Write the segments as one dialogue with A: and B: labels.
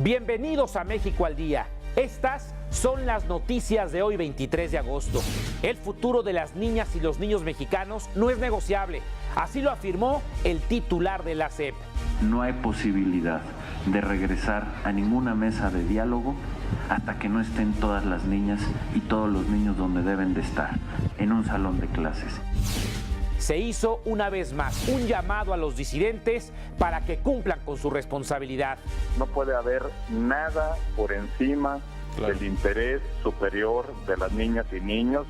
A: Bienvenidos a México al Día. Estas son las noticias de hoy, 23 de agosto. El futuro de las niñas y los niños mexicanos no es negociable. Así lo afirmó el titular de la SEP.
B: No hay posibilidad de regresar a ninguna mesa de diálogo hasta que no estén todas las niñas y todos los niños donde deben de estar, en un salón de clases.
A: Se hizo una vez más un llamado a los disidentes para que cumplan con su responsabilidad.
C: No puede haber nada por encima del interés superior de las niñas y niños.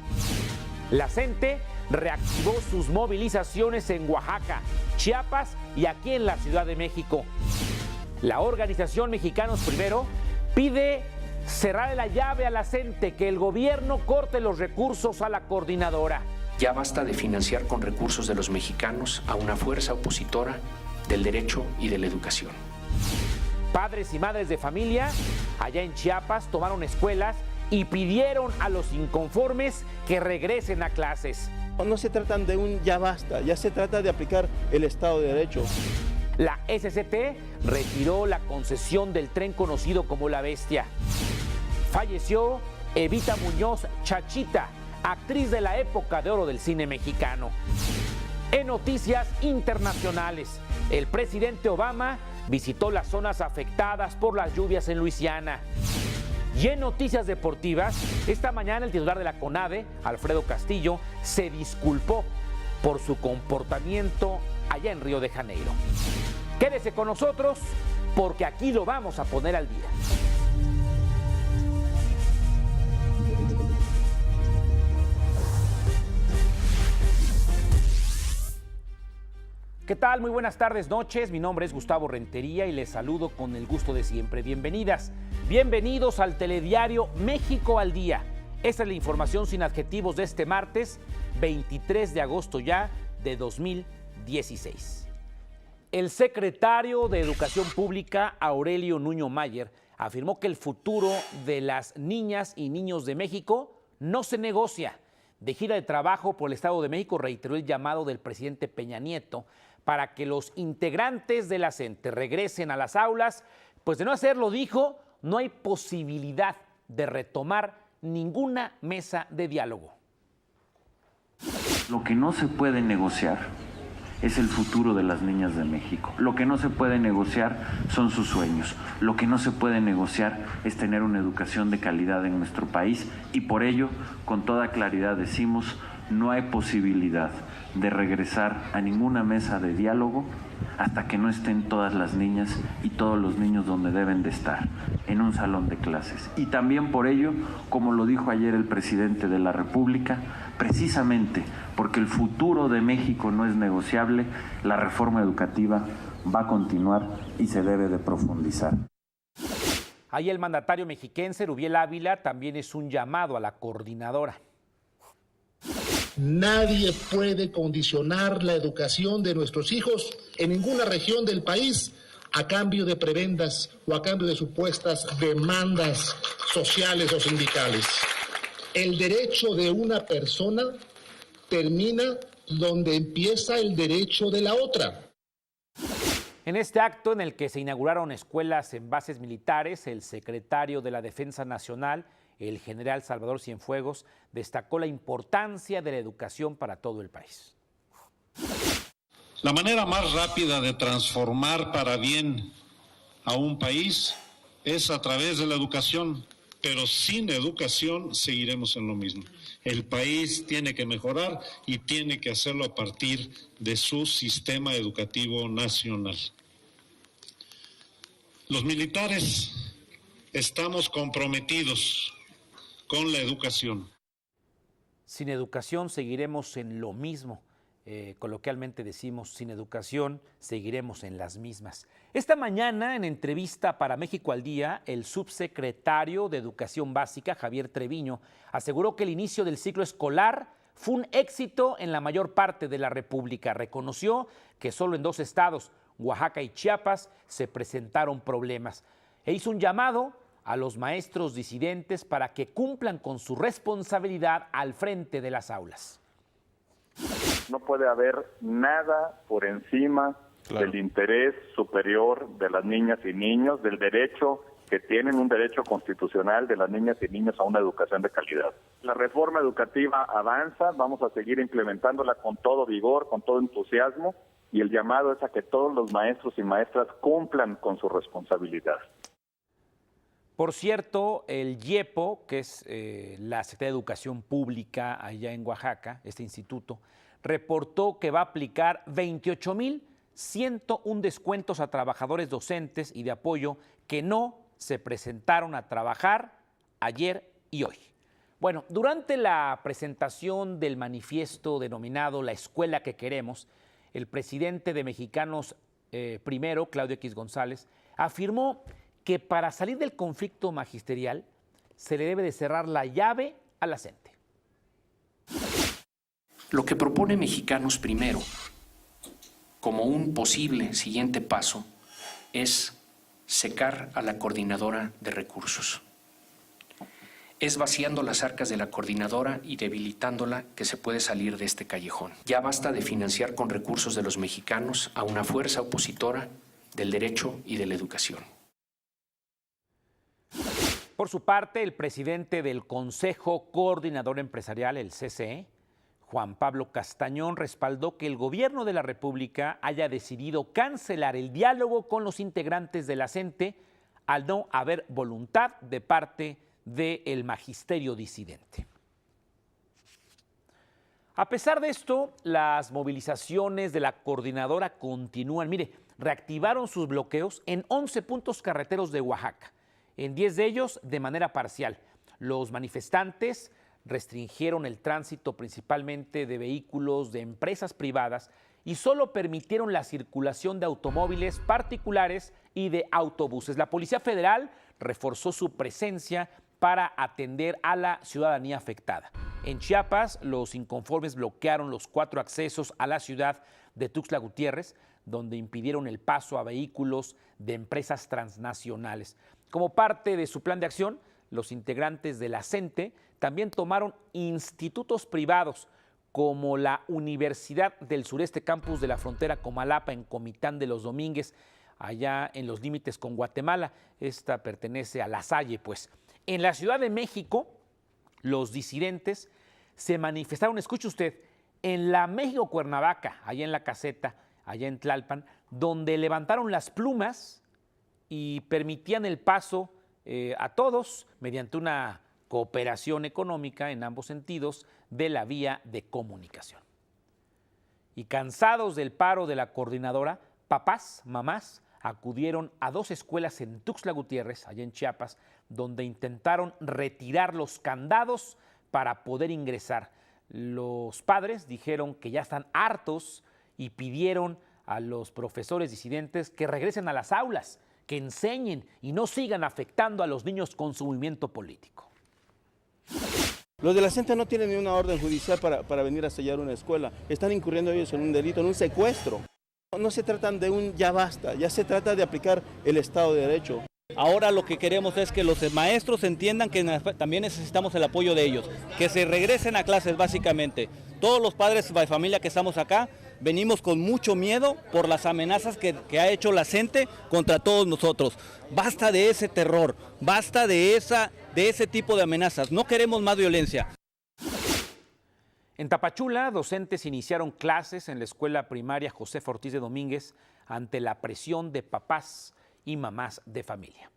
A: La CENTE reactivó sus movilizaciones en Oaxaca, Chiapas y aquí en la Ciudad de México. La organización Mexicanos Primero pide cerrar la llave a la CENTE, que el gobierno corte los recursos a la coordinadora.
D: Ya basta de financiar con recursos de los mexicanos a una fuerza opositora del derecho y de la educación.
A: Padres y madres de familia allá en Chiapas tomaron escuelas y pidieron a los inconformes que regresen a clases.
E: No se trata de un ya basta, ya se trata de aplicar el Estado de Derecho.
A: La SCT retiró la concesión del tren conocido como La Bestia. Falleció Evita Muñoz Chachita, actriz de la época de oro del cine mexicano. En noticias internacionales, el presidente Obama visitó las zonas afectadas por las lluvias en Luisiana. Y en noticias deportivas, esta mañana el titular de la CONADE, Alfredo Castillo, se disculpó por su comportamiento allá en Río de Janeiro. Quédese con nosotros porque aquí lo vamos a poner al día. ¿Qué tal? Muy buenas tardes, noches. Mi nombre es Gustavo Rentería y les saludo con el gusto de siempre. Bienvenidas, bienvenidos al telediario México al Día. Esta es la información sin adjetivos de este martes, 23 de agosto ya de 2016. El secretario de Educación Pública, Aurelio Nuño Mayer, afirmó que el futuro de las niñas y niños de México no se negocia. De gira de trabajo por el Estado de México, reiteró el llamado del presidente Peña Nieto para que los integrantes de la CENTE regresen a las aulas, pues de no hacerlo, dijo, no hay posibilidad de retomar ninguna mesa de diálogo.
B: Lo que no se puede negociar es el futuro de las niñas de México. Lo que no se puede negociar son sus sueños. Lo que no se puede negociar es tener una educación de calidad en nuestro país y por ello, con toda claridad decimos, no hay posibilidad de regresar a ninguna mesa de diálogo hasta que no estén todas las niñas y todos los niños donde deben de estar, en un salón de clases. Y también por ello, como lo dijo ayer el presidente de la República, precisamente porque el futuro de México no es negociable, la reforma educativa va a continuar y se debe de profundizar.
A: Ahí el mandatario mexiquense, Rubiel Ávila, también es un llamado a la coordinadora.
F: Nadie puede condicionar la educación de nuestros hijos en ninguna región del país a cambio de prebendas o a cambio de supuestas demandas sociales o sindicales. El derecho de una persona termina donde empieza el derecho de la otra.
A: En este acto en el que se inauguraron escuelas en bases militares, el secretario de la Defensa Nacional, el general Salvador Cienfuegos, destacó la importancia de la educación para todo el país.
G: La manera más rápida de transformar para bien a un país es a través de la educación, pero sin educación seguiremos en lo mismo. El país tiene que mejorar y tiene que hacerlo a partir de su sistema educativo nacional. Los militares estamos comprometidos con la educación.
A: Sin educación seguiremos en lo mismo. Coloquialmente decimos, sin educación seguiremos en las mismas. Esta mañana, en entrevista para México al Día, el subsecretario de Educación Básica, Javier Treviño, aseguró que el inicio del ciclo escolar fue un éxito en la mayor parte de la República. Reconoció que solo en 2 estados, Oaxaca y Chiapas, se presentaron problemas. E hizo un llamado a los maestros disidentes para que cumplan con su responsabilidad al frente de las aulas.
C: No puede haber nada por encima del interés superior de las niñas y niños, del derecho que tienen un derecho constitucional de las niñas y niños a una educación de calidad. La reforma educativa avanza, vamos a seguir implementándola con todo vigor, con todo entusiasmo, y el llamado es a que todos los maestros y maestras cumplan con su responsabilidad.
A: Por cierto, el IEPO, que es la Secretaría de Educación Pública allá en Oaxaca, este instituto, reportó que va a aplicar 28,101 descuentos a trabajadores docentes y de apoyo que no se presentaron a trabajar ayer y hoy. Bueno, durante la presentación del manifiesto denominado La Escuela que Queremos, el presidente de Mexicanos Primero, Claudio X González, afirmó que para salir del conflicto magisterial se le debe de cerrar la llave a la CENTE.
D: Lo que propone Mexicanos Primero como un posible siguiente paso es secar a la coordinadora de recursos. Es vaciando las arcas de la coordinadora y debilitándola que se puede salir de este callejón. Ya basta de financiar con recursos de los mexicanos a una fuerza opositora del derecho y de la educación.
A: Por su parte, el presidente del Consejo Coordinador Empresarial, el CCE, Juan Pablo Castañón, respaldó que el gobierno de la República haya decidido cancelar el diálogo con los integrantes de la CENTE al no haber voluntad de parte del magisterio disidente. A pesar de esto, las movilizaciones de la coordinadora continúan. Mire, reactivaron sus bloqueos en 11 puntos carreteros de Oaxaca, en 10 de ellos de manera parcial. Los manifestantes restringieron el tránsito principalmente de vehículos de empresas privadas y solo permitieron la circulación de automóviles particulares y de autobuses. La Policía Federal reforzó su presencia para atender a la ciudadanía afectada. En Chiapas, los inconformes bloquearon los 4 accesos a la ciudad de Tuxtla Gutiérrez, donde impidieron el paso a vehículos de empresas transnacionales. Como parte de su plan de acción, los integrantes de la CENTE también tomaron institutos privados como la Universidad del Sureste Campus de la Frontera Comalapa en Comitán de los Domínguez, allá en los límites con Guatemala. Esta pertenece a La Salle, pues. En la Ciudad de México, los disidentes se manifestaron, escuche usted, en la México Cuernavaca, allá en La Caseta, allá en Tlalpan, donde levantaron las plumas y permitían el paso a todos mediante una cooperación económica en ambos sentidos de la vía de comunicación. Y cansados del paro de la coordinadora, papás, mamás, acudieron a 2 escuelas en Tuxtla Gutiérrez, allá en Chiapas, donde intentaron retirar los candados para poder ingresar. Los padres dijeron que ya están hartos y pidieron a los profesores disidentes que regresen a las aulas, que enseñen y no sigan afectando a los niños con su movimiento político.
E: Los de la CENTE no tienen ni una orden judicial para venir a sellar una escuela. Están incurriendo ellos en un delito, en un secuestro. No se tratan de un ya basta, ya se trata de aplicar el Estado de Derecho.
H: Ahora lo que queremos es que los maestros entiendan que también necesitamos el apoyo de ellos, que se regresen a clases básicamente. Todos los padres de familia que estamos acá venimos con mucho miedo por las amenazas que ha hecho la CENTE contra todos nosotros. Basta de ese terror, basta de ese tipo de amenazas, no queremos más violencia.
A: En Tapachula, docentes iniciaron clases en la escuela primaria José Ortiz de Domínguez ante la presión de papás y mamás de familia.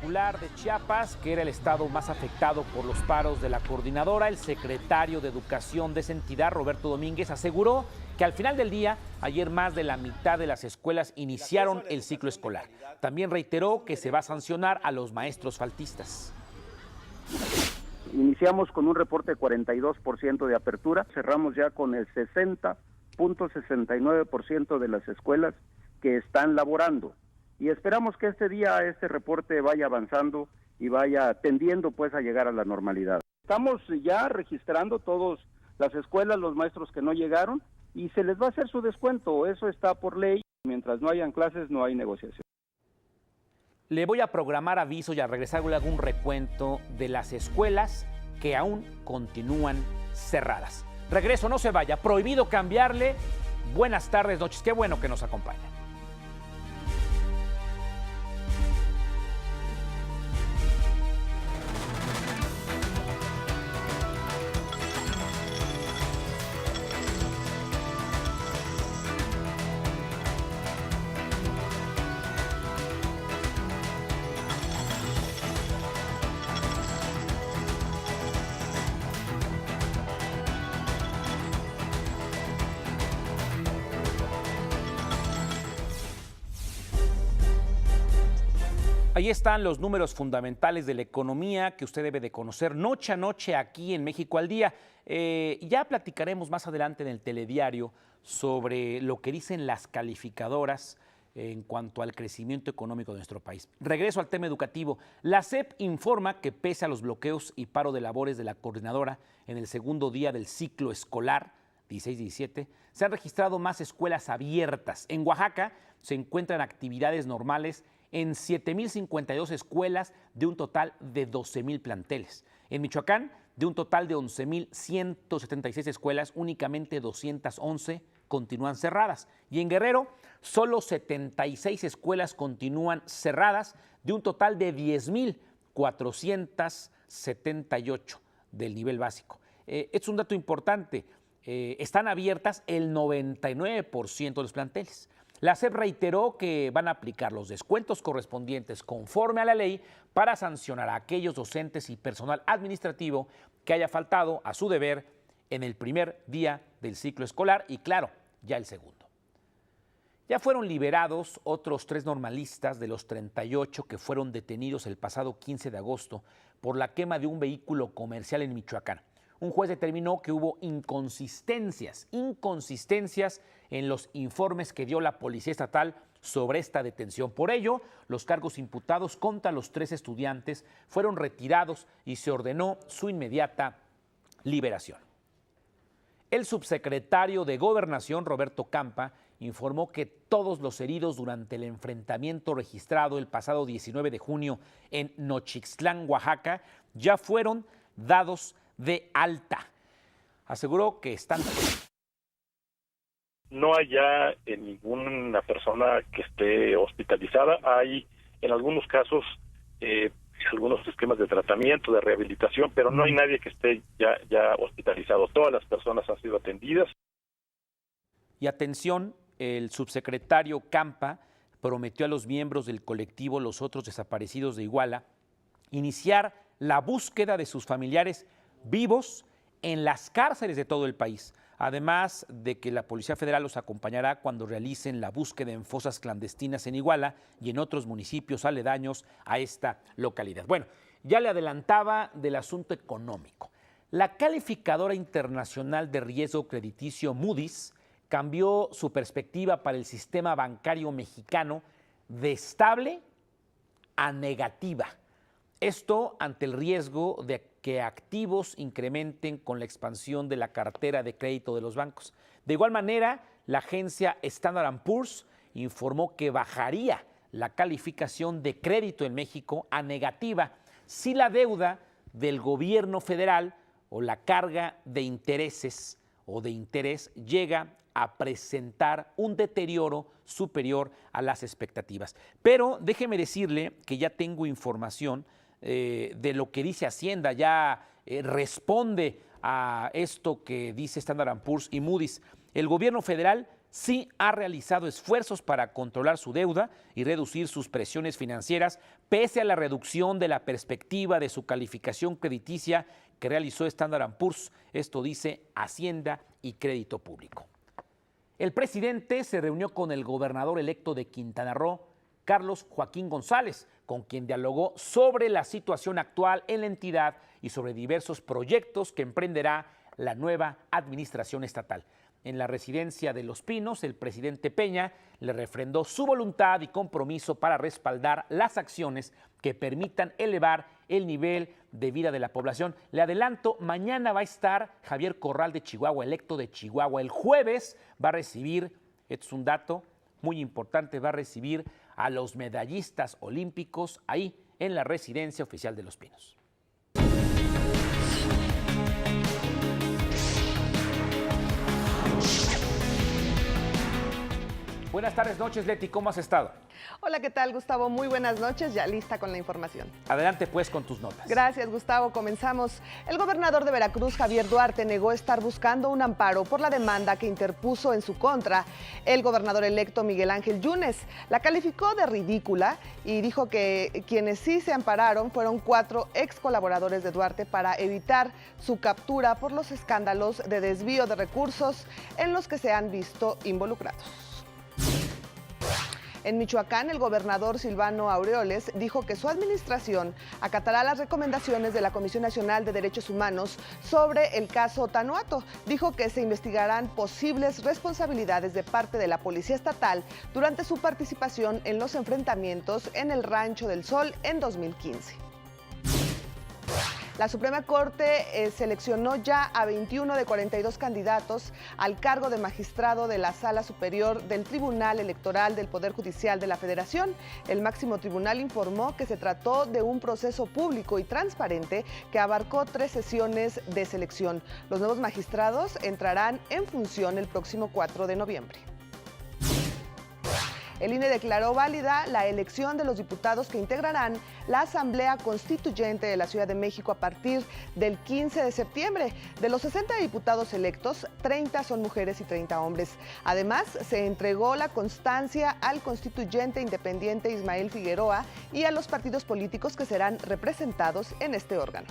A: De Chiapas, que era el estado más afectado por los paros de la coordinadora, el secretario de Educación de esa entidad, Roberto Domínguez, aseguró que al final del día, ayer más de la mitad de las escuelas iniciaron el ciclo escolar. También reiteró que se va a sancionar a los maestros faltistas.
I: Iniciamos con un reporte de 42% de apertura, cerramos ya con el 60.69% de las escuelas que están laborando. Y esperamos que este día este reporte vaya avanzando y vaya tendiendo pues a llegar a la normalidad. Estamos ya registrando todas las escuelas, los maestros que no llegaron, y se les va a hacer su descuento, eso está por ley. Mientras no hayan clases no hay negociación.
A: Le voy a programar aviso y a regresar le hago un recuento de las escuelas que aún continúan cerradas. Regreso, no se vaya, prohibido cambiarle. Buenas tardes, noches, qué bueno que nos acompaña. Ahí están los números fundamentales de la economía que usted debe de conocer noche a noche aquí en México al Día. Ya platicaremos más adelante en el telediario sobre lo que dicen las calificadoras en cuanto al crecimiento económico de nuestro país. Regreso al tema educativo. La SEP informa que pese a los bloqueos y paro de labores de la coordinadora en el segundo día del ciclo escolar 16-17, se han registrado más escuelas abiertas. En Oaxaca se encuentran actividades normales en 7,052 escuelas de un total de 12,000 planteles. En Michoacán, de un total de 11,176 escuelas, únicamente 211 continúan cerradas. Y en Guerrero, solo 76 escuelas continúan cerradas, de un total de 10,478 del nivel básico. Es un dato importante. Están abiertas el 99% de los planteles. La SEP reiteró que van a aplicar los descuentos correspondientes conforme a la ley para sancionar a aquellos docentes y personal administrativo que haya faltado a su deber en el primer día del ciclo escolar y, claro, ya el segundo. Ya fueron liberados otros 3 normalistas de los 38 que fueron detenidos el pasado 15 de agosto por la quema de un vehículo comercial en Michoacán. Un juez determinó que hubo inconsistencias en los informes que dio la Policía Estatal sobre esta detención. Por ello, los cargos imputados contra los 3 estudiantes fueron retirados y se ordenó su inmediata liberación. El subsecretario de Gobernación, Roberto Campa, informó que todos los heridos durante el enfrentamiento registrado el pasado 19 de junio en Nochixtlán, Oaxaca, ya fueron dados de alta. Aseguró que están...
J: No hay ya ninguna persona que esté hospitalizada. Hay en algunos casos algunos esquemas de tratamiento, de rehabilitación, pero no hay nadie que esté ya hospitalizado. Todas las personas han sido atendidas.
A: Y atención, el subsecretario Campa prometió a los miembros del colectivo Los Otros Desaparecidos de Iguala iniciar la búsqueda de sus familiares vivos en las cárceles de todo el país, además de que la Policía Federal los acompañará cuando realicen la búsqueda en fosas clandestinas en Iguala y en otros municipios aledaños a esta localidad. Bueno, ya le adelantaba del asunto económico. La calificadora internacional de riesgo crediticio Moody's cambió su perspectiva para el sistema bancario mexicano de estable a negativa. Esto ante el riesgo de que activos incrementen con la expansión de la cartera de crédito de los bancos. De igual manera, la agencia Standard & Poor's informó que bajaría la calificación de crédito en México a negativa si la deuda del gobierno federal o la carga de intereses o de interés llega a presentar un deterioro superior a las expectativas. Pero déjeme decirle que ya tengo información de lo que dice Hacienda, ya responde a esto que dice Standard & Poor's y Moody's. El gobierno federal sí ha realizado esfuerzos para controlar su deuda y reducir sus presiones financieras, pese a la reducción de la perspectiva de su calificación crediticia que realizó Standard & Poor's. Esto dice Hacienda y Crédito Público. El presidente se reunió con el gobernador electo de Quintana Roo, Carlos Joaquín González, con quien dialogó sobre la situación actual en la entidad y sobre diversos proyectos que emprenderá la nueva administración estatal. En la residencia de Los Pinos, el presidente Peña le refrendó su voluntad y compromiso para respaldar las acciones que permitan elevar el nivel de vida de la población. Le adelanto, mañana va a estar Javier Corral de Chihuahua, electo de Chihuahua. El jueves va a recibir, esto es un dato muy importante, va a recibir a los medallistas olímpicos ahí en la residencia oficial de Los Pinos. Buenas tardes, noches, Leti, ¿cómo has estado?
K: Hola, ¿qué tal, Gustavo? Muy buenas noches, ya lista con la información.
A: Adelante, pues, con tus notas.
K: Gracias, Gustavo. Comenzamos. El gobernador de Veracruz, Javier Duarte, negó estar buscando un amparo por la demanda que interpuso en su contra el gobernador electo Miguel Ángel Yunes. La calificó de ridícula y dijo que quienes sí se ampararon fueron 4 ex colaboradores de Duarte para evitar su captura por los escándalos de desvío de recursos en los que se han visto involucrados. En Michoacán, el gobernador Silvano Aureoles dijo que su administración acatará las recomendaciones de la Comisión Nacional de Derechos Humanos sobre el caso Tanuato. Dijo que se investigarán posibles responsabilidades de parte de la Policía Estatal durante su participación en los enfrentamientos en el Rancho del Sol en 2015. La Suprema Corte seleccionó ya a 21 de 42 candidatos al cargo de magistrado de la Sala Superior del Tribunal Electoral del Poder Judicial de la Federación. El máximo tribunal informó que se trató de un proceso público y transparente que abarcó 3 sesiones de selección. Los nuevos magistrados entrarán en función el próximo 4 de noviembre. El INE declaró válida la elección de los diputados que integrarán la Asamblea Constituyente de la Ciudad de México a partir del 15 de septiembre. De los 60 diputados electos, 30 son mujeres y 30 hombres. Además, se entregó la constancia al constituyente independiente Ismael Figueroa y a los partidos políticos que serán representados en este órgano.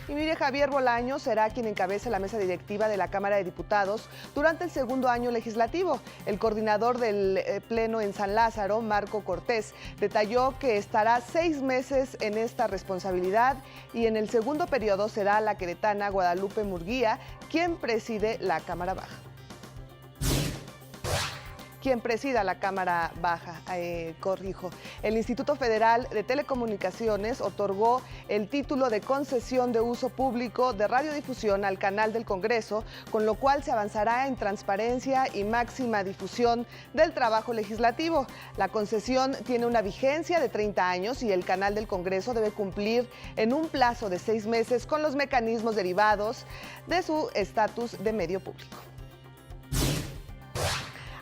K: Y mire, Javier Bolaños será quien encabece la mesa directiva de la Cámara de Diputados durante el segundo año legislativo. El coordinador del Pleno en San Lázaro, Marco Cortés, detalló que estará 6 meses en esta responsabilidad y en el segundo periodo será la queretana Guadalupe Murguía quien preside la Cámara Baja. Quien presida la Cámara Baja, El Instituto Federal de Telecomunicaciones otorgó el título de concesión de uso público de radiodifusión al canal del Congreso, con lo cual se avanzará en transparencia y máxima difusión del trabajo legislativo. La concesión tiene una vigencia de 30 años y el canal del Congreso debe cumplir en un plazo de 6 meses con los mecanismos derivados de su estatus de medio público.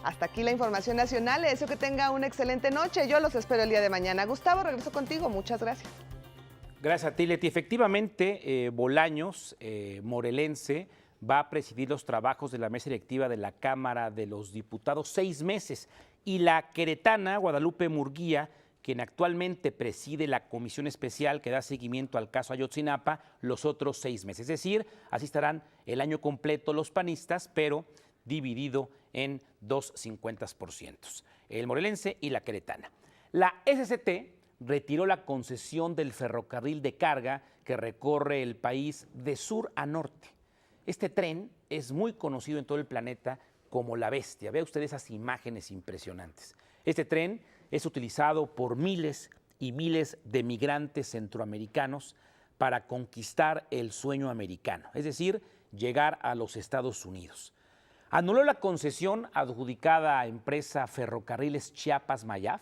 K: Hasta aquí la información nacional. Les deseo que tenga una excelente noche. Yo los espero el día de mañana. Gustavo, regreso contigo. Muchas gracias.
A: Gracias a ti, Leti. Efectivamente, Bolaños, morelense, va a presidir los trabajos de la mesa directiva de la Cámara de los Diputados 6 meses. Y la queretana Guadalupe Murguía, quien actualmente preside la comisión especial que da seguimiento al caso Ayotzinapa, los otros 6 meses. Es decir, así estarán el año completo los panistas, pero dividido en 2 50%, el morelense y la queretana. La SCT retiró la concesión del ferrocarril de carga que recorre el país de sur a norte. Este tren es muy conocido en todo el planeta como la Bestia. Vea usted esas imágenes impresionantes. Este tren es utilizado por miles y miles de migrantes centroamericanos para conquistar el sueño americano, es decir, llegar a los Estados Unidos. Anuló la concesión adjudicada a empresa Ferrocarriles Chiapas-Mayaf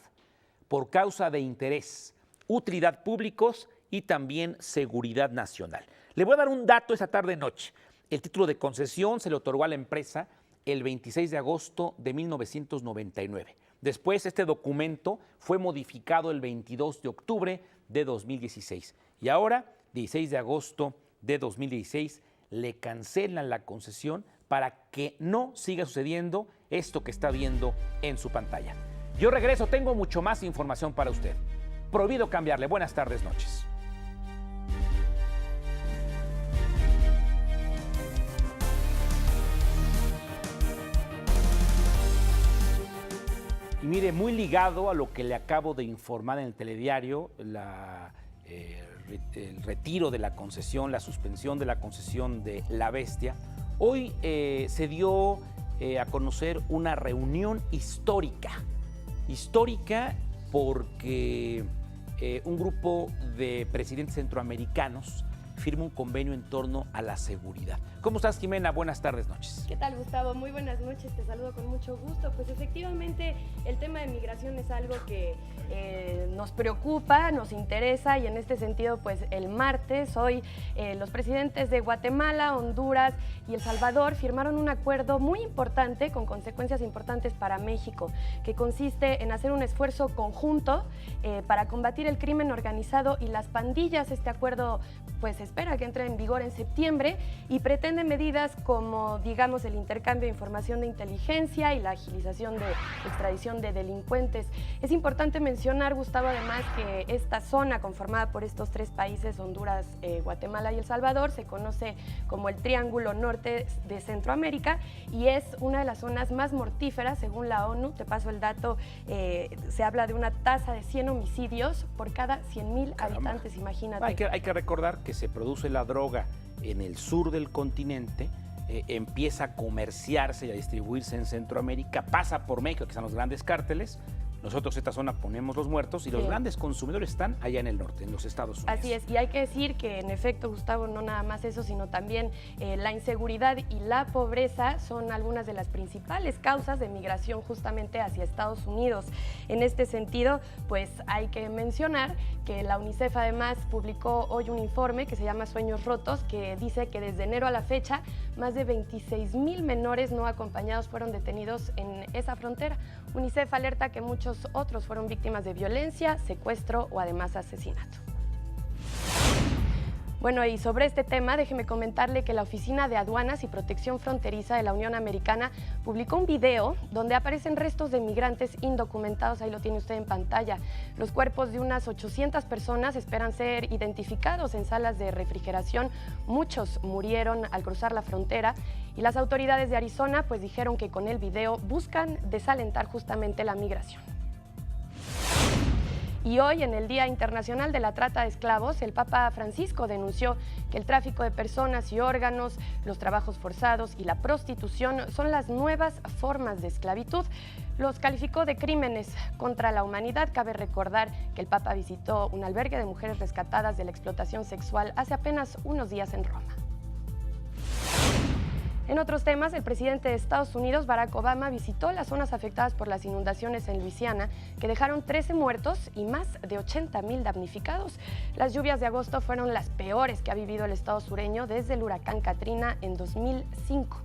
A: por causa de interés, utilidad públicos y también seguridad nacional. Le voy a dar un dato esta tarde-noche. El título de concesión se le otorgó a la empresa el 26 de agosto de 1999. Después, este documento fue modificado el 22 de octubre de 2016. Y ahora, 16 de agosto de 2016, le cancelan la concesión para que no siga sucediendo esto que está viendo en su pantalla. Yo regreso, tengo mucho más información para usted. Prohibido cambiarle. Buenas tardes, noches. Y mire, muy ligado a lo que le acabo de informar en el telediario, el retiro de la concesión, la suspensión de la concesión de La Bestia. Hoy se dio a conocer una reunión histórica porque un grupo de presidentes centroamericanos firma un convenio en torno a la seguridad. ¿Cómo estás, Jimena? Buenas tardes, noches.
L: ¿Qué tal, Gustavo? Muy buenas noches, te saludo con mucho gusto. Pues efectivamente el tema de migración es algo que nos preocupa, nos interesa y en este sentido pues el martes, hoy los presidentes de Guatemala, Honduras y El Salvador firmaron un acuerdo muy importante con consecuencias importantes para México, que consiste en hacer un esfuerzo conjunto para combatir el crimen organizado y las pandillas. Este acuerdo pues espera que entre en vigor en septiembre y pretende medidas como, digamos, el intercambio de información de inteligencia y la agilización de extradición de delincuentes. Es importante mencionar, Gustavo, además, que esta zona conformada por estos 3 países, Honduras, Guatemala y El Salvador, se conoce como el Triángulo Norte de Centroamérica y es una de las zonas más mortíferas según la ONU. Te paso el dato, se habla de una tasa de 100 homicidios por cada 100,000 habitantes, imagínate.
A: Hay que recordar que se produce la droga en el sur del continente, empieza a comerciarse y a distribuirse en Centroamérica, pasa por México, que están los grandes cárteles. Nosotros esta zona ponemos los muertos y los grandes consumidores están allá en el norte, en los Estados Unidos.
L: Así es, y hay que decir que en efecto, Gustavo, no nada más eso, sino también la inseguridad y la pobreza son algunas de las principales causas de migración justamente hacia Estados Unidos. En este sentido, pues hay que mencionar que la UNICEF además publicó hoy un informe que se llama Sueños Rotos, que dice que desde enero a la fecha, más de 26,000 menores no acompañados fueron detenidos en esa frontera. UNICEF alerta que muchos otros fueron víctimas de violencia, secuestro o además asesinato. Bueno, y sobre este tema, déjeme comentarle que la Oficina de Aduanas y Protección Fronteriza de la Unión Americana publicó un video donde aparecen restos de migrantes indocumentados, ahí lo tiene usted en pantalla. Los cuerpos de unas 800 personas esperan ser identificados en salas de refrigeración. Muchos murieron al cruzar la frontera y las autoridades de Arizona pues dijeron que con el video buscan desalentar justamente la migración. Y hoy, en el Día Internacional de la Trata de Esclavos, el Papa Francisco denunció que el tráfico de personas y órganos, los trabajos forzados y la prostitución son las nuevas formas de esclavitud. Los calificó de crímenes contra la humanidad. Cabe recordar que el Papa visitó un albergue de mujeres rescatadas de la explotación sexual hace apenas unos días en Roma. En otros temas, el presidente de Estados Unidos, Barack Obama, visitó las zonas afectadas por las inundaciones en Luisiana, que dejaron 13 muertos y más de 80,000 damnificados. Las lluvias de agosto fueron las peores que ha vivido el estado sureño desde el huracán Katrina en 2005.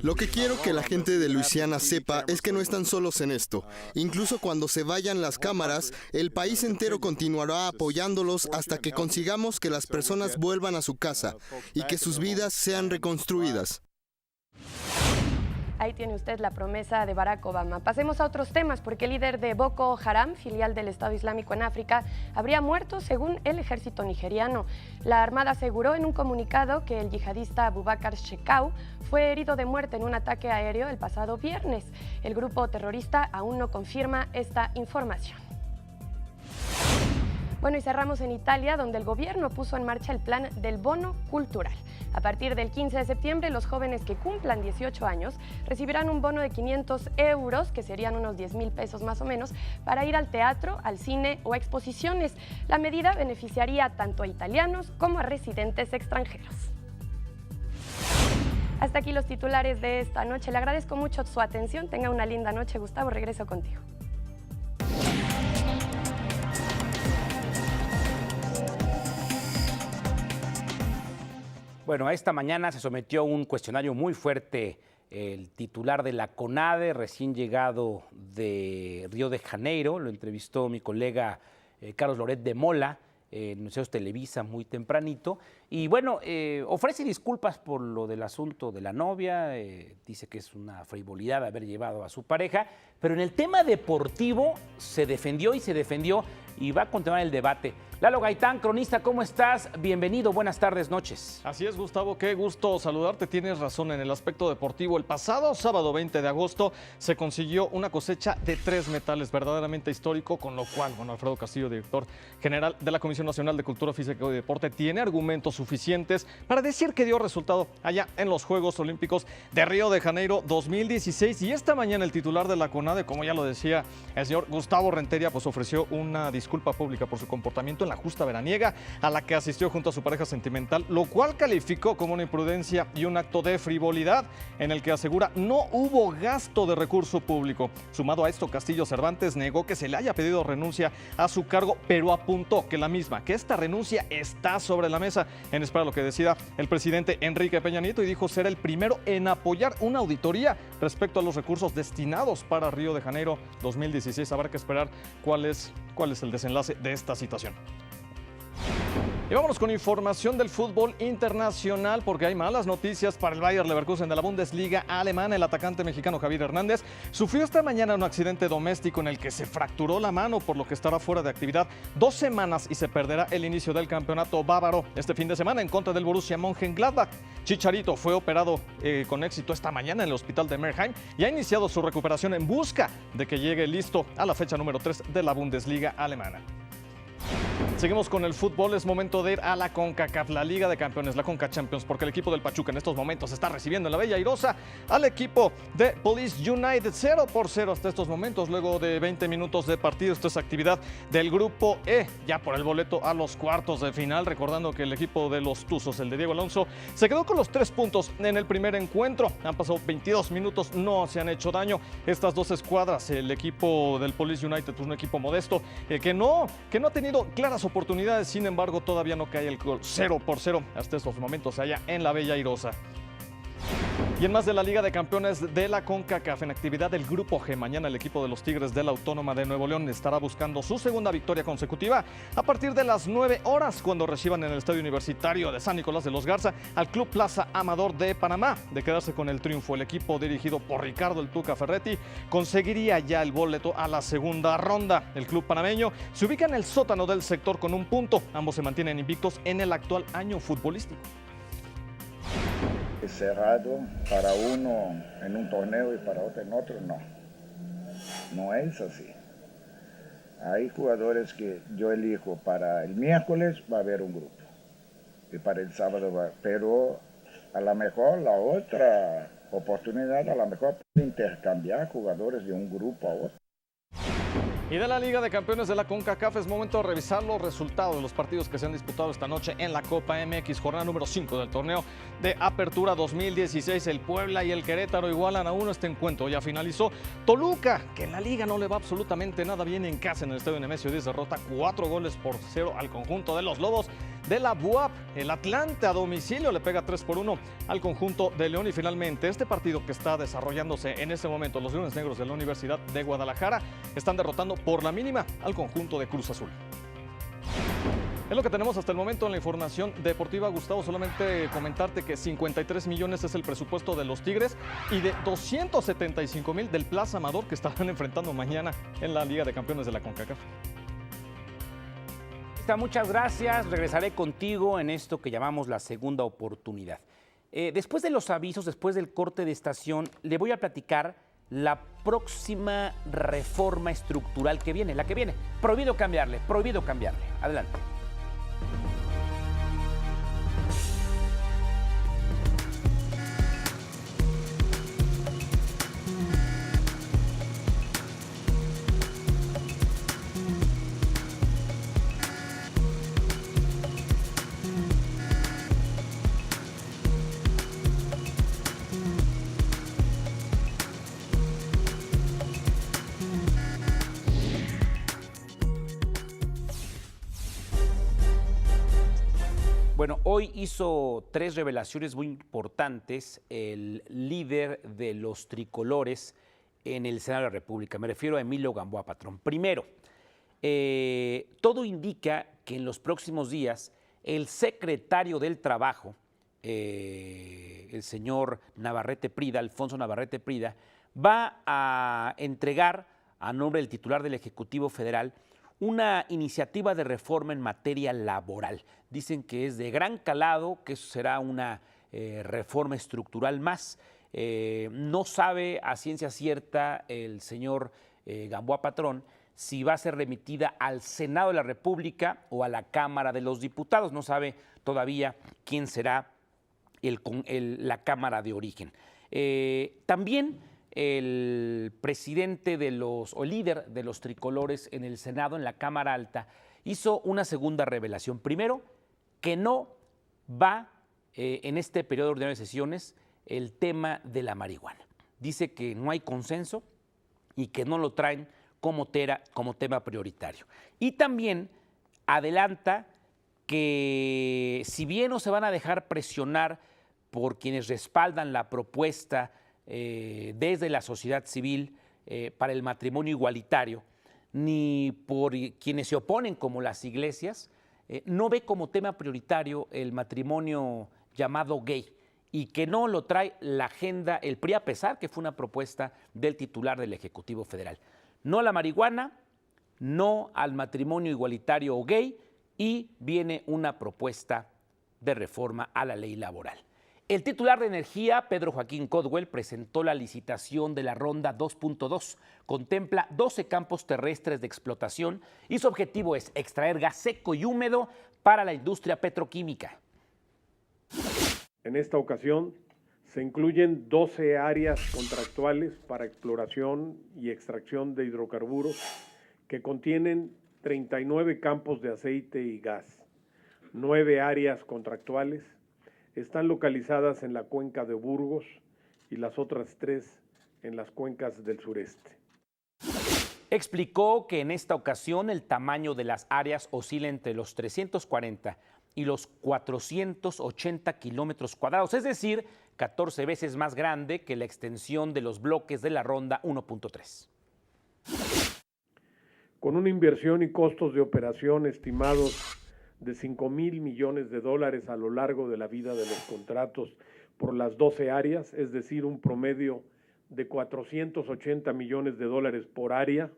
M: Lo que quiero que la gente de Luisiana sepa es que no están solos en esto. Incluso cuando se vayan las cámaras, el país entero continuará apoyándolos hasta que consigamos que las personas vuelvan a su casa y que sus vidas sean reconstruidas.
L: Ahí tiene usted la promesa de Barack Obama. Pasemos a otros temas, porque el líder de Boko Haram, filial del Estado Islámico en África, habría muerto según el ejército nigeriano. La Armada aseguró en un comunicado que el yihadista Abubakar Shekau fue herido de muerte en un ataque aéreo el pasado viernes. El grupo terrorista aún no confirma esta información. Bueno, y cerramos en Italia, donde el gobierno puso en marcha el plan del bono cultural. A partir del 15 de septiembre, los jóvenes que cumplan 18 años recibirán un bono de 500 euros, que serían unos 10,000 pesos más o menos, para ir al teatro, al cine o a exposiciones. La medida beneficiaría tanto a italianos como a residentes extranjeros. Hasta aquí los titulares de esta noche. Le agradezco mucho su atención. Tenga una linda noche. Gustavo, regreso contigo.
A: Bueno, esta mañana se sometió a un cuestionario muy fuerte el titular de la CONADE, recién llegado de Río de Janeiro. Lo entrevistó mi colega Carlos Loret de Mola, en Noticieros Televisa, muy tempranito. Y bueno, ofrece disculpas por lo del asunto de la novia, dice que es una frivolidad haber llevado a su pareja, pero en el tema deportivo se defendió y va a continuar el debate. Lalo Gaitán, cronista, ¿cómo estás? Bienvenido, buenas tardes, noches.
N: Así es, Gustavo, qué gusto saludarte. Tienes razón en el aspecto deportivo. El pasado sábado 20 de agosto se consiguió una cosecha de 3 metales, verdaderamente histórico, con lo cual, bueno, Alfredo Castillo, director general de la Comisión Nacional de Cultura Física y Deporte, tiene argumentos suficientes para decir que dio resultado allá en los Juegos Olímpicos de Río de Janeiro 2016. Y esta mañana el titular de la CONADE, como ya lo decía el señor Gustavo Rentería, pues ofreció una disculpa pública por su comportamiento en la justa veraniega a la que asistió junto a su pareja sentimental, lo cual calificó como una imprudencia y un acto de frivolidad, en el que asegura no hubo gasto de recurso público. Sumado a esto, Castillo Cervantes negó que se le haya pedido renuncia a su cargo, pero apuntó que esta renuncia está sobre la mesa en espera de lo que decida el presidente Enrique Peña Nieto, y dijo ser el primero en apoyar una auditoría respecto a los recursos destinados para Río de Janeiro 2016. Habrá que esperar cuál es el desenlace de esta situación. Y vámonos con información del fútbol internacional, porque hay malas noticias para el Bayer Leverkusen de la Bundesliga alemana. El atacante mexicano Javier Hernández sufrió esta mañana un accidente doméstico en el que se fracturó la mano, por lo que estará fuera de actividad 2 semanas y se perderá el inicio del campeonato bávaro este fin de semana en contra del Borussia Mönchengladbach. Chicharito fue operado con éxito esta mañana en el hospital de Mannheim y ha iniciado su recuperación en busca de que llegue listo a la fecha número 3 de la Bundesliga alemana. Seguimos con el fútbol, es momento de ir a la CONCACAF, la Liga de Campeones, la CONCA Champions, porque el equipo del Pachuca en estos momentos está recibiendo en la Bella Airosa al equipo de Police United 0-0 hasta estos momentos, luego de 20 minutos de partido. Esta es actividad del grupo E, ya por el boleto a los cuartos de final, recordando que el equipo de los Tuzos, el de Diego Alonso, se quedó con los 3 puntos en el primer encuentro. Han pasado 22 minutos, no se han hecho daño estas 2 escuadras. El equipo del Police United es un equipo modesto que no ha tenido claras oportunidades, sin embargo todavía no cae el gol. 0-0 hasta estos momentos allá en la Bella Airosa. Y en más de la Liga de Campeones de la CONCACAF, en actividad del Grupo G, mañana el equipo de los Tigres de la Autónoma de Nuevo León estará buscando su segunda victoria consecutiva a partir de las 9 horas, cuando reciban en el Estadio Universitario de San Nicolás de los Garza al Club Plaza Amador de Panamá. De quedarse con el triunfo, el equipo dirigido por Ricardo El Tuca Ferretti conseguiría ya el boleto a la segunda ronda. El club panameño se ubica en el sótano del sector con 1 punto. Ambos se mantienen invictos en el actual año futbolístico.
O: Es cerrado para uno en un torneo y para otro en otro, no es así. Hay jugadores que yo elijo para el miércoles, va a haber un grupo y para el sábado pero a lo mejor la otra oportunidad, a lo mejor puede intercambiar jugadores de un grupo a otro.
N: Y de la Liga de Campeones de la CONCACAF es momento de revisar los resultados de los partidos que se han disputado esta noche en la Copa MX, jornada número 5 del torneo de Apertura 2016. El Puebla y el Querétaro igualan a 1 este encuentro. Ya finalizó Toluca, que en la liga no le va absolutamente nada bien en casa en el Estadio Nemesio 10, derrota 4-0 al conjunto de los Lobos de la BUAP. El Atlante a domicilio le pega 3-1 al conjunto de León. Y finalmente este partido que está desarrollándose en este momento, los Leones Negros de la Universidad de Guadalajara están derrotando por la mínima al conjunto de Cruz Azul. Es lo que tenemos hasta el momento en la información deportiva. Gustavo, solamente comentarte que 53 millones es el presupuesto de los Tigres y de 275,000 del Plaza Amador, que estarán enfrentando mañana en la Liga de Campeones de la CONCACAF.
A: Muchas gracias. Regresaré contigo en esto que llamamos la segunda oportunidad. Después de los avisos, después del corte de estación, le voy a platicar la próxima reforma estructural que viene, la que viene. Prohibido cambiarle, prohibido cambiarle. Adelante. Bueno, hoy hizo 3 revelaciones muy importantes el líder de los tricolores en el Senado de la República. Me refiero a Emilio Gamboa Patrón. Primero, todo indica que en los próximos días el secretario del Trabajo, el señor Navarrete Prida, Alfonso Navarrete Prida, va a entregar a nombre del titular del Ejecutivo Federal una iniciativa de reforma en materia laboral. Dicen que es de gran calado, que eso será una reforma estructural más. No sabe a ciencia cierta el señor Gamboa Patrón si va a ser remitida al Senado de la República o a la Cámara de los Diputados. No sabe todavía quién será la Cámara de origen. También el presidente o líder de los tricolores en el Senado, en la Cámara Alta, hizo una segunda revelación. Primero, que no va en este periodo ordinario de sesiones el tema de la marihuana. Dice que no hay consenso y que no lo traen como tema prioritario. Y también adelanta que si bien no se van a dejar presionar por quienes respaldan la propuesta desde la sociedad civil para el matrimonio igualitario, ni por quienes se oponen como las iglesias, no ve como tema prioritario el matrimonio llamado gay y que no lo trae la agenda el PRI, a pesar que fue una propuesta del titular del Ejecutivo Federal. No a la marihuana, no al matrimonio igualitario o gay, y viene una propuesta de reforma a la ley laboral. El titular de Energía, Pedro Joaquín Codwell, presentó la licitación de la Ronda 2.2. Contempla 12 campos terrestres de explotación y su objetivo es extraer gas seco y húmedo para la industria petroquímica.
P: En esta ocasión se incluyen 12 áreas contractuales para exploración y extracción de hidrocarburos que contienen 39 campos de aceite y gas. 9 áreas contractuales están localizadas en la cuenca de Burgos y las otras 3 en las cuencas del sureste.
A: Explicó que en esta ocasión el tamaño de las áreas oscila entre los 340 y los 480 kilómetros cuadrados, es decir, 14 veces más grande que la extensión de los bloques de la Ronda 1.3.
P: Con una inversión y costos de operación estimados de $5,000 millones a lo largo de la vida de los contratos por las 12 áreas, es decir, un promedio de $480 millones por área,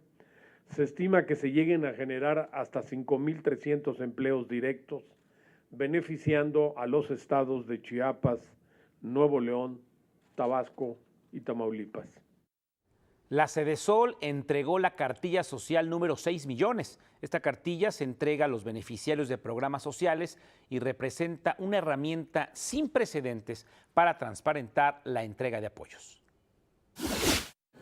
P: se estima que se lleguen a generar hasta 5,300 empleos directos, beneficiando a los estados de Chiapas, Nuevo León, Tabasco y Tamaulipas.
A: La Sedesol entregó la cartilla social número 6 millones. Esta cartilla se entrega a los beneficiarios de programas sociales y representa una herramienta sin precedentes para transparentar la entrega de apoyos.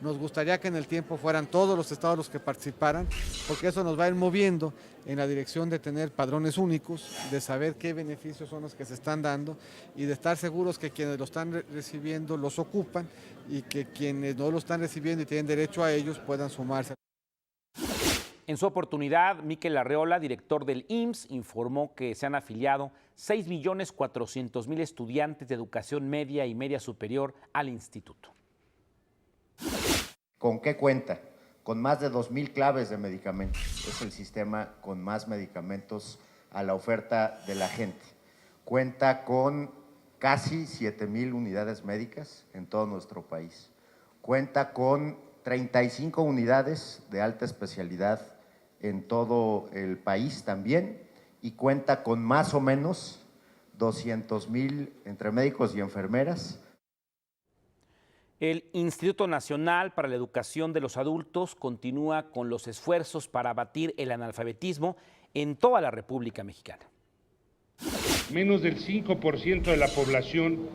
Q: Nos gustaría que en el tiempo fueran todos los estados los que participaran, porque eso nos va a ir moviendo en la dirección de tener padrones únicos, de saber qué beneficios son los que se están dando y de estar seguros que quienes lo están recibiendo los ocupan y que quienes no lo están recibiendo y tienen derecho a ellos puedan sumarse.
A: En su oportunidad, Miquel Arreola, director del IMSS, informó que se han afiliado 6,400,000 estudiantes de educación media y media superior al instituto.
R: ¿Con qué cuenta? Con más de 2,000 claves de medicamentos. Es el sistema con más medicamentos a la oferta de la gente. Cuenta con casi 7,000 unidades médicas en todo nuestro país. Cuenta con 35 unidades de alta especialidad en todo el país también, y cuenta con más o menos 200,000 entre médicos y enfermeras.
A: El Instituto Nacional para la Educación de los Adultos continúa con los esfuerzos para abatir el analfabetismo en toda la República Mexicana.
S: Menos del 5% de la población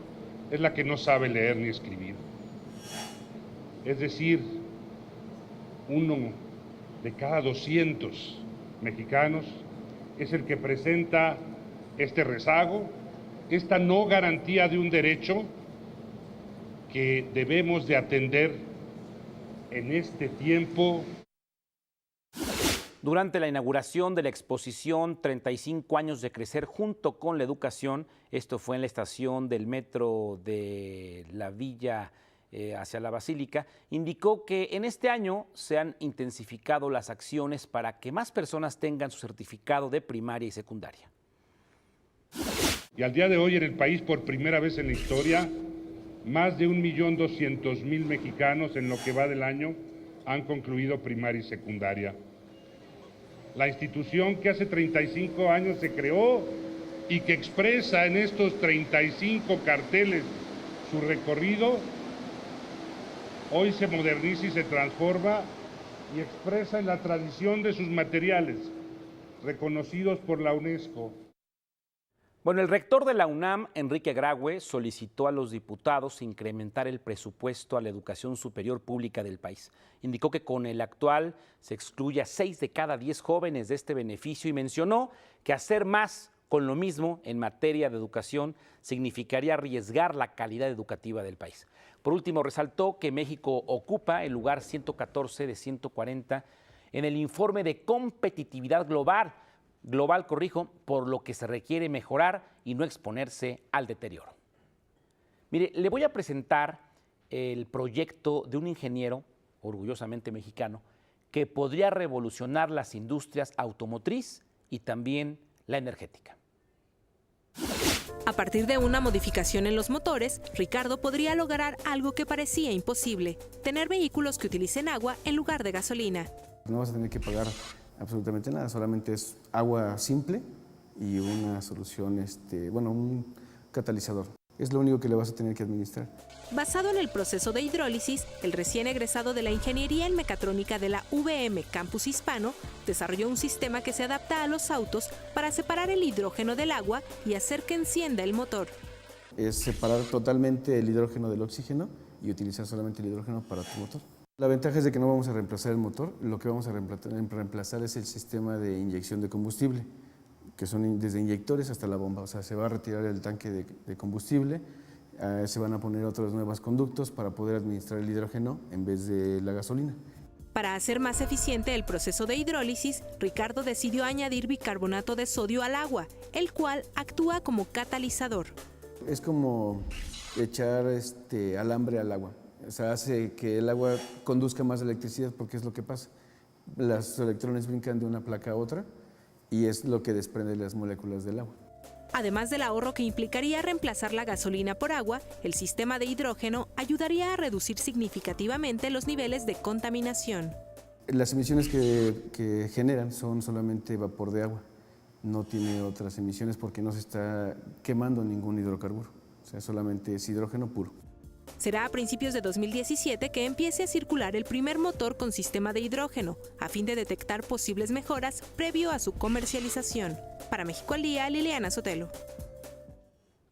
S: es la que no sabe leer ni escribir. Es decir, 1 de cada 200 mexicanos es el que presenta este rezago, esta no garantía de un derecho que debemos de atender en este tiempo.
A: Durante la inauguración de la exposición 35 años de crecer junto con la educación, esto fue en la estación del metro de la Villa hacia la Basílica, indicó que en este año se han intensificado las acciones para que más personas tengan su certificado de primaria y secundaria.
S: Y al día de hoy en el país, por primera vez en la historia, más de 1,200,000 mexicanos en lo que va del año han concluido primaria y secundaria. La institución que hace 35 años se creó y que expresa en estos 35 carteles su recorrido, hoy se moderniza y se transforma y expresa en la tradición de sus materiales, reconocidos por la UNESCO.
A: Bueno, el rector de la UNAM, Enrique Graue, solicitó a los diputados incrementar el presupuesto a la educación superior pública del país. Indicó que con el actual se excluye a 6 de cada 10 jóvenes de este beneficio y mencionó que hacer más con lo mismo en materia de educación significaría arriesgar la calidad educativa del país. Por último, resaltó que México ocupa el lugar 114 de 140 en el informe de competitividad global, por lo que se requiere mejorar y no exponerse al deterioro. Mire, le voy a presentar el proyecto de un ingeniero, orgullosamente mexicano, que podría revolucionar las industrias automotriz y también la energética.
T: A partir de una modificación en los motores, Ricardo podría lograr algo que parecía imposible: tener vehículos que utilicen agua en lugar de gasolina.
U: No vas a tener que pagar absolutamente nada, solamente es agua simple y una solución, un catalizador. Es lo único que le vas a tener que administrar.
T: Basado en el proceso de hidrólisis, el recién egresado de la Ingeniería en Mecatrónica de la UVM Campus Hispano desarrolló un sistema que se adapta a los autos para separar el hidrógeno del agua y hacer que encienda el motor.
U: Es separar totalmente el hidrógeno del oxígeno y utilizar solamente el hidrógeno para tu motor. La ventaja es de que no vamos a reemplazar el motor, lo que vamos a reemplazar es el sistema de inyección de combustible, que son desde inyectores hasta la bomba. O sea, se va a retirar el tanque de combustible, se van a poner otros nuevos conductos para poder administrar el hidrógeno en vez de la gasolina.
T: Para hacer más eficiente el proceso de hidrólisis, Ricardo decidió añadir bicarbonato de sodio al agua, el cual actúa como catalizador.
U: Es como echar alambre al agua. O sea, hace que el agua conduzca más electricidad, porque es lo que pasa. Los electrones brincan de una placa a otra y es lo que desprende las moléculas del agua.
T: Además del ahorro que implicaría reemplazar la gasolina por agua, el sistema de hidrógeno ayudaría a reducir significativamente los niveles de contaminación.
U: Las emisiones que generan son solamente vapor de agua. No tiene otras emisiones porque no se está quemando ningún hidrocarburo. O sea, solamente es hidrógeno puro.
T: Será a principios de 2017 que empiece a circular el primer motor con sistema de hidrógeno, a fin de detectar posibles mejoras previo a su comercialización. Para México al Día, Liliana Sotelo.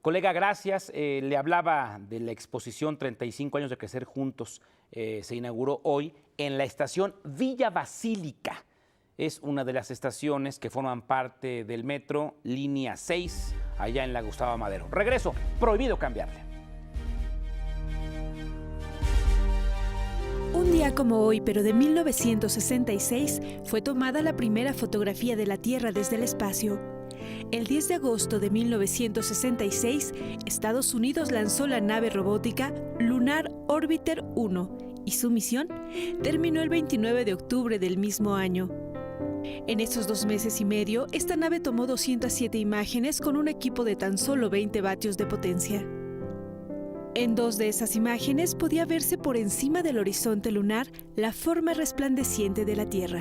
A: Colega, gracias. Le hablaba de la exposición 35 años de crecer juntos. Se inauguró hoy en la estación Villa Basílica. Es una de las estaciones que forman parte del metro Línea 6, allá en la Gustavo Madero. Regreso, prohibido cambiarle.
V: Un día como hoy, pero de 1966, fue tomada la primera fotografía de la Tierra desde el espacio. El 10 de agosto de 1966, Estados Unidos lanzó la nave robótica Lunar Orbiter 1 y su misión terminó el 29 de octubre del mismo año. En estos 2 meses y medio, esta nave tomó 207 imágenes con un equipo de tan solo 20 vatios de potencia. En 2 de esas imágenes podía verse por encima del horizonte lunar la forma resplandeciente de la Tierra.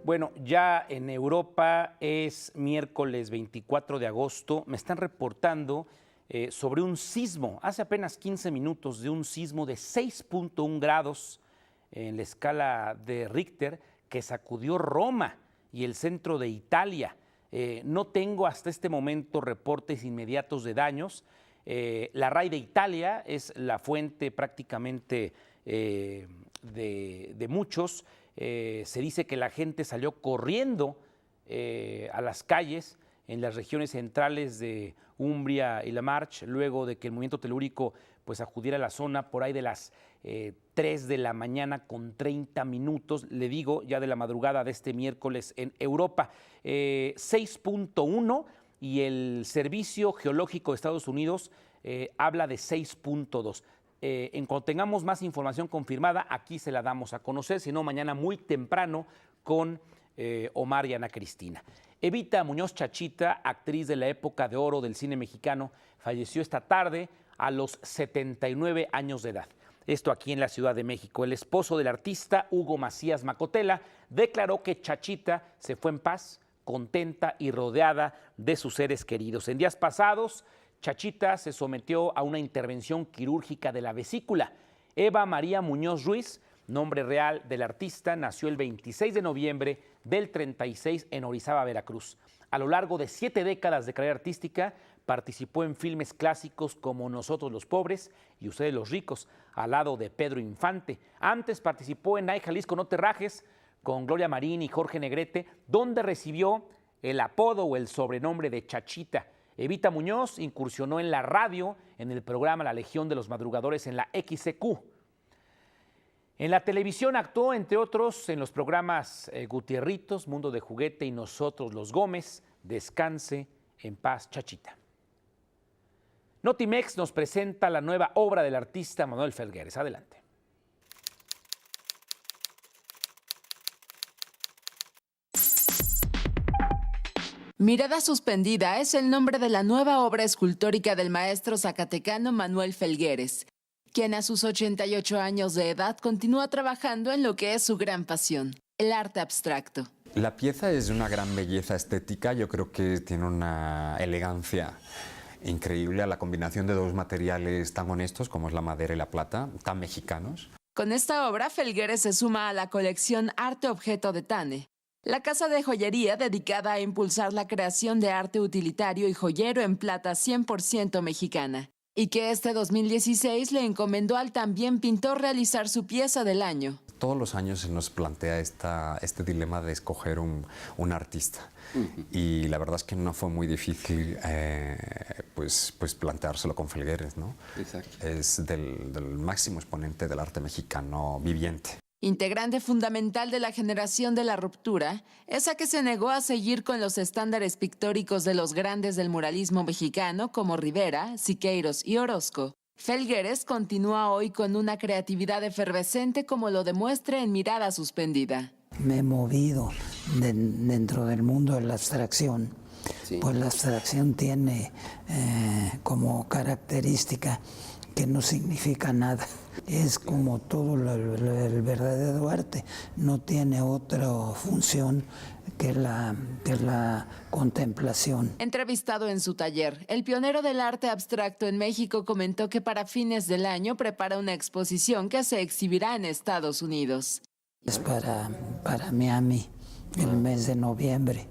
A: Bueno, ya en Europa es miércoles 24 de agosto. Me están reportando sobre un sismo, hace apenas 15 minutos, de un sismo de 6.1 grados en la escala de Richter que sacudió Roma y el centro de Italia. No tengo hasta este momento reportes inmediatos de daños. La RAI de Italia es la fuente prácticamente de muchos. Se dice que la gente salió corriendo a las calles en las regiones centrales de Umbria y La Marche, luego de que el movimiento telúrico pues acudiera a la zona por ahí de las 3 de la mañana con 30 minutos, le digo, ya de la madrugada de este miércoles en Europa. 6.1 y el Servicio Geológico de Estados Unidos habla de 6.2. En cuanto tengamos más información confirmada, aquí se la damos a conocer, si no mañana muy temprano con Omar y Ana Cristina. Evita Muñoz Chachita, actriz de la época de oro del cine mexicano, falleció esta tarde a los 79 años de edad. Esto aquí en la Ciudad de México. El esposo del artista, Hugo Macías Macotela, declaró que Chachita se fue en paz, contenta y rodeada de sus seres queridos. En días pasados, Chachita se sometió a una intervención quirúrgica de la vesícula. Eva María Muñoz Ruiz, nombre real del artista, nació el 26 de noviembre del 36 en Orizaba, Veracruz. A lo largo de 7 décadas de carrera artística, participó en filmes clásicos como Nosotros los Pobres y Ustedes los Ricos, al lado de Pedro Infante. Antes participó en Ay Jalisco No Te Rajes, con Gloria Marín y Jorge Negrete, donde recibió el apodo o el sobrenombre de Chachita. Evita Muñoz incursionó en la radio en el programa La Legión de los Madrugadores en la XCQ. En la televisión actuó, entre otros, en los programas Gutierritos, Mundo de Juguete y Nosotros los Gómez. Descanse en paz, Chachita. Notimex nos presenta la nueva obra del artista Manuel Felgueres. Adelante.
B: Mirada suspendida es el nombre de la nueva obra escultórica del maestro zacatecano Manuel Felgueres, quien a sus 88 años de edad continúa trabajando en lo que es su gran pasión, el arte abstracto.
F: La pieza es de una gran belleza estética, yo creo que tiene una elegancia increíble a la combinación de dos materiales tan honestos como es la madera y la plata, tan mexicanos.
B: Con esta obra, Felgueres se suma a la colección Arte Objeto de Tane, la casa de joyería dedicada a impulsar la creación de arte utilitario y joyero en plata 100% mexicana, y que este 2016 le encomendó al también pintor realizar su pieza del año.
F: Todos los años se nos plantea este dilema de escoger un artista. Y la verdad es que no fue muy difícil pues planteárselo con Felgueres, ¿no? Exacto. Es del máximo exponente del arte mexicano viviente.
B: Integrante fundamental de la generación de la ruptura, esa que se negó a seguir con los estándares pictóricos de los grandes del muralismo mexicano como Rivera, Siqueiros y Orozco. Felgueres continúa hoy con una creatividad efervescente como lo demuestra en Mirada Suspendida.
W: Me he movido dentro del mundo de la abstracción, sí. Pues la abstracción tiene como característica que no significa nada. Es como todo el verdadero arte, no tiene otra función que la contemplación.
B: Entrevistado en su taller, el pionero del arte abstracto en México comentó que para fines del año prepara una exposición que se exhibirá en Estados Unidos.
W: Es para Miami, el mes de noviembre,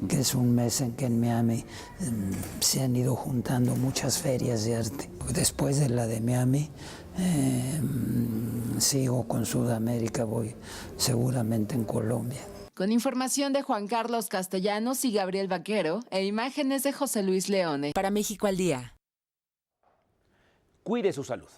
W: que es un mes en que en Miami se han ido juntando muchas ferias de arte. Después de la de Miami, sigo con Sudamérica, voy seguramente en Colombia.
B: Con información de Juan Carlos Castellanos y Gabriel Vaquero e imágenes de José Luis Leone. Para México al Día.
A: Cuide su salud.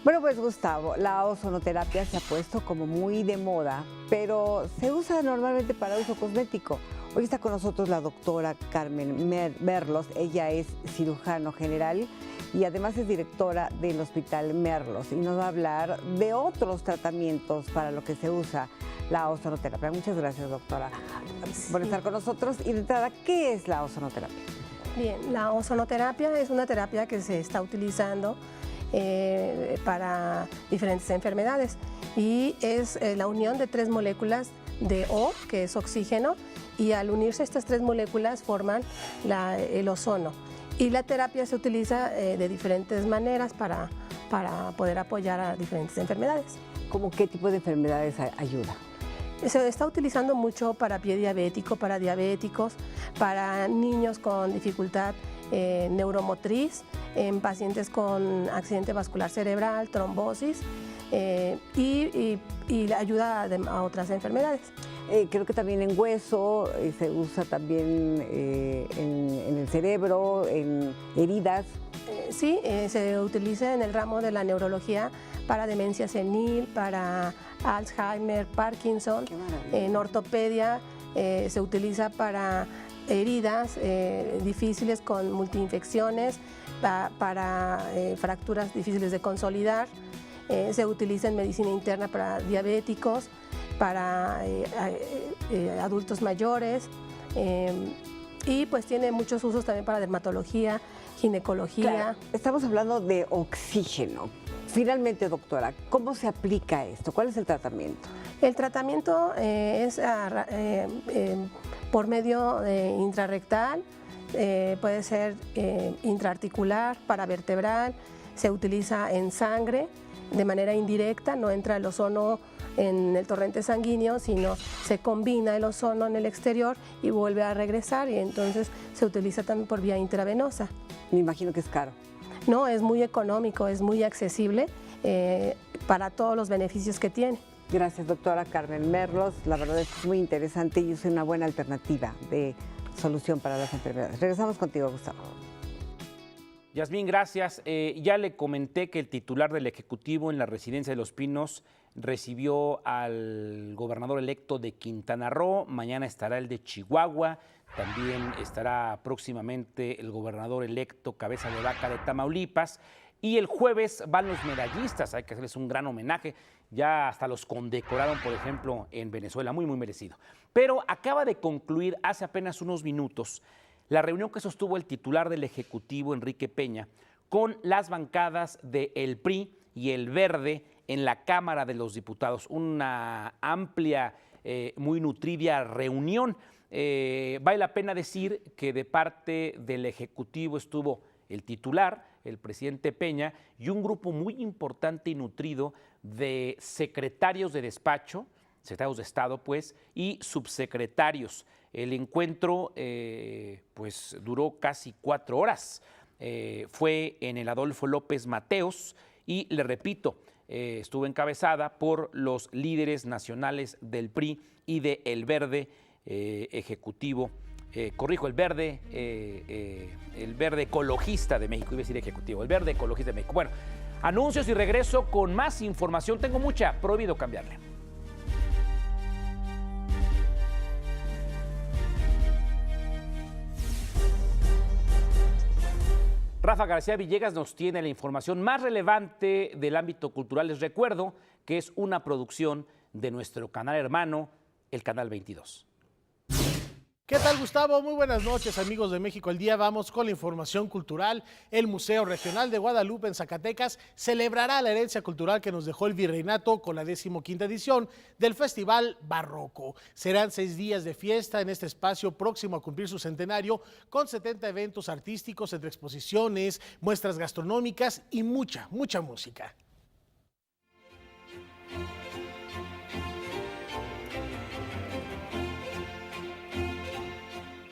X: Bueno, pues Gustavo, la ozonoterapia se ha puesto como muy de moda, pero se usa normalmente para uso cosmético. Hoy está con nosotros la doctora Carmen Merlos. Ella es cirujano general y además es directora del Hospital Merlos y nos va a hablar de otros tratamientos para lo que se usa la ozonoterapia. Muchas gracias, doctora, por estar con nosotros. Y de entrada, ¿qué es la ozonoterapia?
Y: Bien, la ozonoterapia es una terapia que se está utilizando para diferentes enfermedades y es la unión de 3 moléculas de O, que es oxígeno, y al unirse estas 3 moléculas forman el ozono. Y la terapia se utiliza de diferentes maneras para poder apoyar a diferentes enfermedades.
X: ¿Cómo qué tipo de enfermedades ayuda?
Y: Se está utilizando mucho para pie diabético, para diabéticos, para niños con dificultad neuromotriz, en pacientes con accidente vascular cerebral, trombosis y ayuda a otras enfermedades.
X: Creo que también en hueso, se usa también en el cerebro, en heridas.
Y: Sí, se utiliza en el ramo de la neurología para demencia senil, para Alzheimer, Parkinson, en ortopedia se utiliza para heridas difíciles con multiinfecciones, para fracturas difíciles de consolidar, se utiliza en medicina interna para diabéticos, para adultos mayores y pues tiene muchos usos también para dermatología, ginecología.
X: Claro, estamos hablando de oxígeno. Finalmente, doctora, ¿cómo se aplica esto? ¿Cuál es el tratamiento?
Y: El tratamiento es por medio intrarrectal, puede ser intraarticular, paravertebral, se utiliza en sangre de manera indirecta, no entra el ozono en el torrente sanguíneo, sino se combina el ozono en el exterior y vuelve a regresar y entonces se utiliza también por vía intravenosa.
X: Me imagino que es caro.
Y: No, es muy económico, es muy accesible para todos los beneficios que tiene.
X: Gracias, doctora Carmen Merlos. La verdad es que es muy interesante y es una buena alternativa de solución para las enfermedades. Regresamos contigo, Gustavo.
A: Yasmín, gracias. Ya le comenté que el titular del Ejecutivo en la Residencia de Los Pinos recibió al gobernador electo de Quintana Roo. Mañana estará el de Chihuahua. También estará próximamente el gobernador electo Cabeza de Vaca de Tamaulipas. Y el jueves van los medallistas. Hay que hacerles un gran homenaje. Ya hasta los condecoraron, por ejemplo, en Venezuela. Muy, muy merecido. Pero acaba de concluir hace apenas unos minutos la reunión que sostuvo el titular del Ejecutivo, Enrique Peña, con las bancadas del PRI y el Verde en la Cámara de los Diputados. Una amplia, muy nutrida reunión. Vale la pena decir que de parte del Ejecutivo estuvo el titular, el presidente Peña, y un grupo muy importante y nutrido de secretarios de despacho, secretarios de Estado, pues, y subsecretarios. El encuentro, pues, duró casi 4 horas. Fue en el Adolfo López Mateos y, le repito, estuvo encabezada por los líderes nacionales del PRI y de El Verde Ejecutivo. El Verde Ecologista de México, iba a decir Ejecutivo, el Verde Ecologista de México. Bueno, anuncios y regreso con más información. Tengo mucha, prohibido cambiarle. Rafa García Villegas nos tiene la información más relevante del ámbito cultural. Les recuerdo que es una producción de nuestro canal hermano, el Canal 22.
C: ¿Qué tal, Gustavo? Muy buenas noches, amigos de México al Día. Vamos con la información cultural. El Museo Regional de Guadalupe en Zacatecas celebrará la herencia cultural que nos dejó el virreinato con la 15ª edición del Festival Barroco. Serán 6 días de fiesta en este espacio próximo a cumplir su centenario, con 70 eventos artísticos entre exposiciones, muestras gastronómicas y mucha música.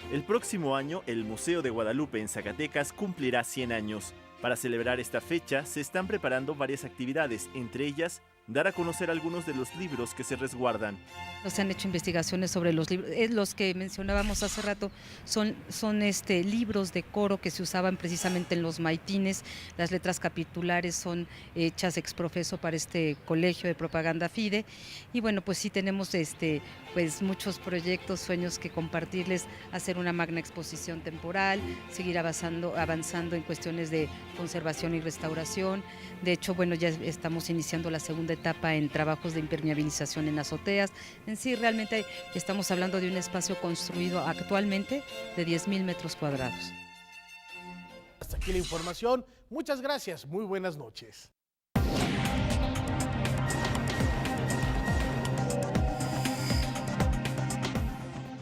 D: El próximo año, el Museo de Guadalupe en Zacatecas cumplirá 100 años. Para celebrar esta fecha, se están preparando varias actividades, entre ellas, dar a conocer algunos de los libros que se resguardan.
E: Se han hecho investigaciones sobre los libros, los que mencionábamos hace rato, son libros de coro que se usaban precisamente en los maitines. Las letras capitulares son hechas ex profeso para este colegio de propaganda FIDE. Y bueno, pues sí tenemos pues muchos proyectos, sueños que compartirles, hacer una magna exposición temporal, seguir avanzando en cuestiones de conservación y restauración. De hecho, bueno, ya estamos iniciando la segunda etapa en trabajos de impermeabilización en azoteas. En sí, realmente estamos hablando de un espacio construido actualmente de 10,000 metros cuadrados.
C: Hasta aquí la información. Muchas gracias. Muy buenas noches.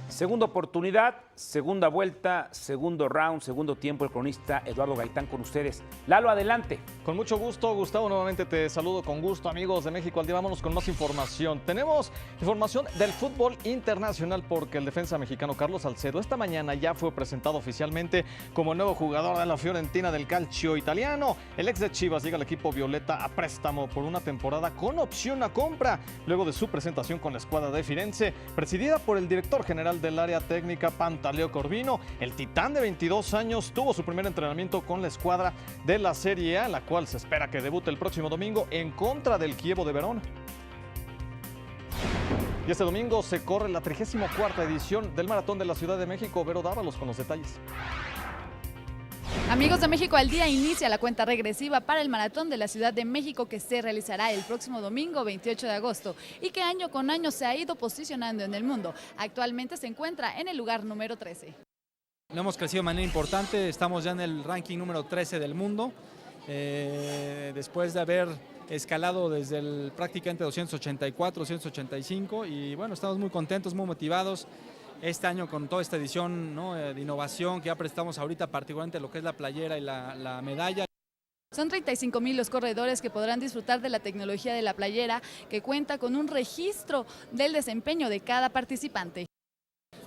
A: Segunda oportunidad, segunda vuelta, segundo round, segundo tiempo. El cronista Eduardo Gaitán con ustedes. Lalo, adelante.
N: Con mucho gusto, Gustavo, nuevamente te saludo con gusto, amigos de México al Día. Vámonos con más información. Tenemos información del fútbol internacional porque el defensa mexicano Carlos Salcedo esta mañana ya fue presentado oficialmente como nuevo jugador de la Fiorentina del calcio italiano. El ex de Chivas llega al equipo violeta a préstamo por una temporada con opción a compra, luego de su presentación con la escuadra de Firenze, presidida por el director general del área técnica Pantaleo Corvino. El titán de 22 años tuvo su primer entrenamiento con la escuadra de la Serie A, la cual se espera que debute el próximo domingo en contra del Chievo de Verona. Y este domingo se corre la 34ª edición del Maratón de la Ciudad de México. Vero Dávalos con los detalles.
G: Amigos de México al Día, inicia la cuenta regresiva para el Maratón de la Ciudad de México que se realizará el próximo domingo 28 de agosto y que año con año se ha ido posicionando en el mundo. Actualmente se encuentra en el lugar número 13.
H: No hemos crecido de manera importante, estamos ya en el ranking número 13 del mundo, después de haber escalado desde el prácticamente 284, 285 y bueno, estamos muy contentos, muy motivados. Este año con toda esta edición, ¿no?, de innovación que ya prestamos ahorita, particularmente lo que es la playera y la medalla.
G: Son 35,000 los corredores que podrán disfrutar de la tecnología de la playera, que cuenta con un registro del desempeño de cada participante.